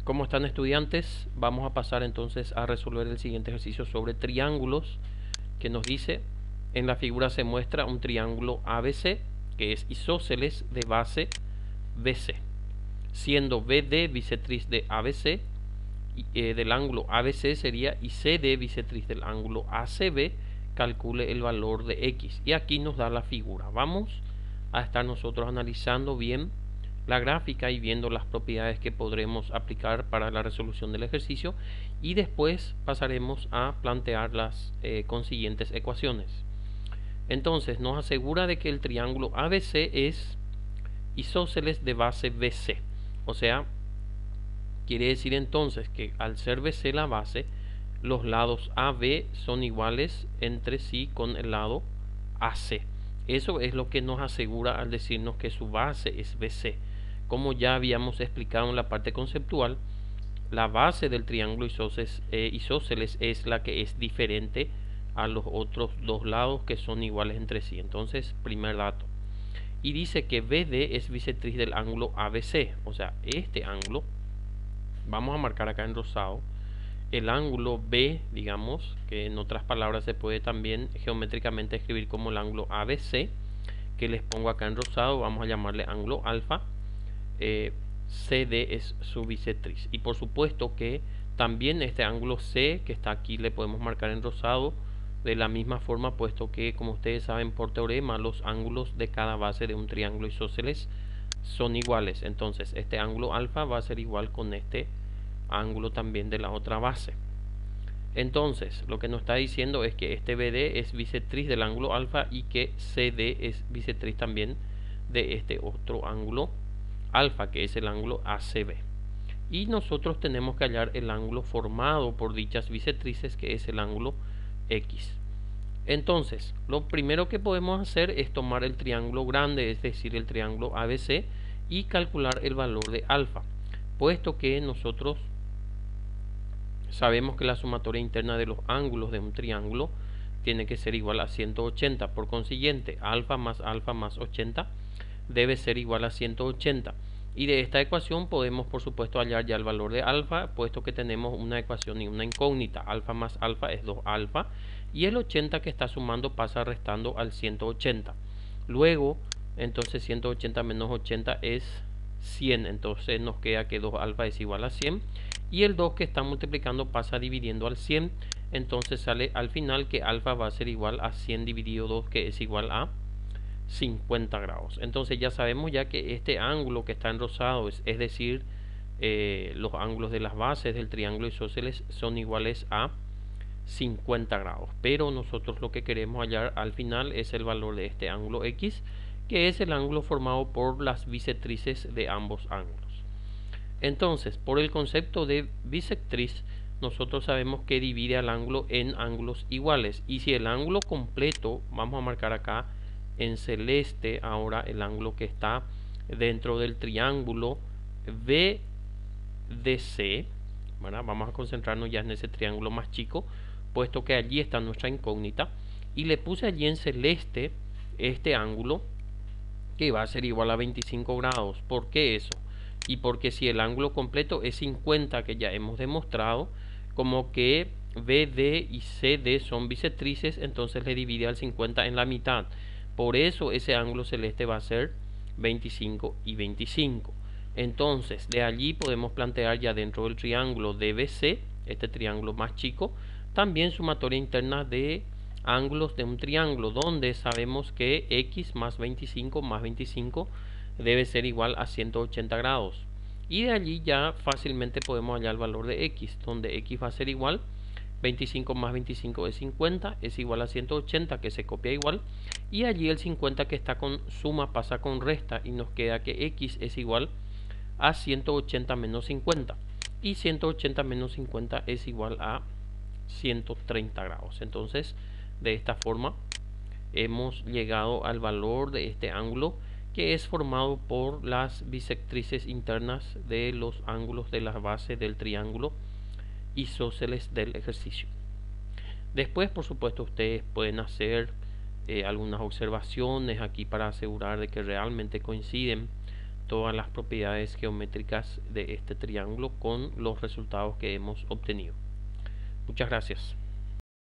¿Cómo están, estudiantes? Vamos a pasar entonces a resolver el siguiente ejercicio sobre triángulos, que nos dice: en la figura se muestra un triángulo ABC que es isósceles de base BC, siendo BD bisectriz de ABC, del ángulo ABC sería, y CD bisectriz del ángulo ACB. Calcule el valor de X. Y aquí nos da la figura. Vamos a estar nosotros analizando bien la gráfica y viendo las propiedades que podremos aplicar para la resolución del ejercicio, y después pasaremos a plantear las consiguientes ecuaciones. Entonces nos asegura de que el triángulo ABC es isósceles de base BC, o sea, quiere decir entonces que al ser BC la base, los lados AB son iguales entre sí con el lado AC. Eso es lo que nos asegura al decirnos que su base es BC. Como ya habíamos explicado en la parte conceptual, la base del triángulo isósceles es la que es diferente a los otros dos lados que son iguales entre sí. Entonces, primer dato. Y dice que BD es bisectriz del ángulo ABC, o sea, este ángulo, vamos a marcar acá en rosado, el ángulo B, digamos, que en otras palabras se puede también geométricamente escribir como el ángulo ABC, que les pongo acá en rosado, vamos a llamarle ángulo alfa. CD es su bisectriz, y por supuesto que también este ángulo C que está aquí le podemos marcar en rosado de la misma forma, puesto que, como ustedes saben por teorema, los ángulos de cada base de un triángulo isósceles son iguales. Entonces este ángulo alfa va a ser igual con este ángulo también de la otra base. Entonces lo que nos está diciendo es que este BD es bisectriz del ángulo alfa y que CD es bisectriz también de este otro ángulo alfa, que es el ángulo ACB. Y nosotros tenemos que hallar el ángulo formado por dichas bisectrices, que es el ángulo X. Entonces lo primero que podemos hacer es tomar el triángulo grande, es decir, el triángulo ABC, y calcular el valor de alfa, puesto que nosotros sabemos que la sumatoria interna de los ángulos de un triángulo tiene que ser igual a 180. Por consiguiente, alfa más 80 debe ser igual a 180. Y de esta ecuación podemos, por supuesto, hallar ya el valor de alfa, puesto que tenemos una ecuación y una incógnita. Alfa más alfa es 2 alfa, y el 80 que está sumando pasa restando al 180. Luego, entonces 180 menos 80 es 100. Entonces nos queda que 2 alfa es igual a 100. Y el 2 que está multiplicando pasa dividiendo al 100. Entonces sale al final que alfa va a ser igual a 100 dividido 2, que es igual a 50 grados. Entonces ya sabemos ya que este ángulo que está en rosado, es decir, los ángulos de las bases del triángulo isósceles son iguales a 50 grados. Pero nosotros lo que queremos hallar al final es el valor de este ángulo X, que es el ángulo formado por las bisectrices de ambos ángulos. Entonces, por el concepto de bisectriz, nosotros sabemos que divide al ángulo en ángulos iguales. Y si el ángulo completo, vamos a marcar acá en celeste ahora el ángulo que está dentro del triángulo BDC, ¿verdad? Vamos a concentrarnos ya en ese triángulo más chico, puesto que allí está nuestra incógnita, y le puse allí en celeste este ángulo que va a ser igual a 25 grados. ¿Por qué eso? Y porque si el ángulo completo es 50, que ya hemos demostrado, como que BD y CD son bisectrices, entonces le divide al 50 en la mitad. Por eso ese ángulo celeste va a ser 25 y 25. Entonces de allí podemos plantear ya dentro del triángulo DBC, este triángulo más chico, también sumatoria interna de ángulos de un triángulo, donde sabemos que X más 25 debe ser igual a 180 grados. Y de allí ya fácilmente podemos hallar el valor de X, donde X va a ser igual, 25 más 25 es 50, es igual a 180, que se copia igual. Y allí el 50 que está con suma pasa con resta, y nos queda que X es igual a 180 menos 50. Y 180 menos 50 es igual a 130 grados. Entonces, de esta forma hemos llegado al valor de este ángulo, que es formado por las bisectrices internas de los ángulos de la base del triángulo isósceles del ejercicio. Después, por supuesto, ustedes pueden hacer algunas observaciones aquí para asegurar de que realmente coinciden todas las propiedades geométricas de este triángulo con los resultados que hemos obtenido. Muchas gracias.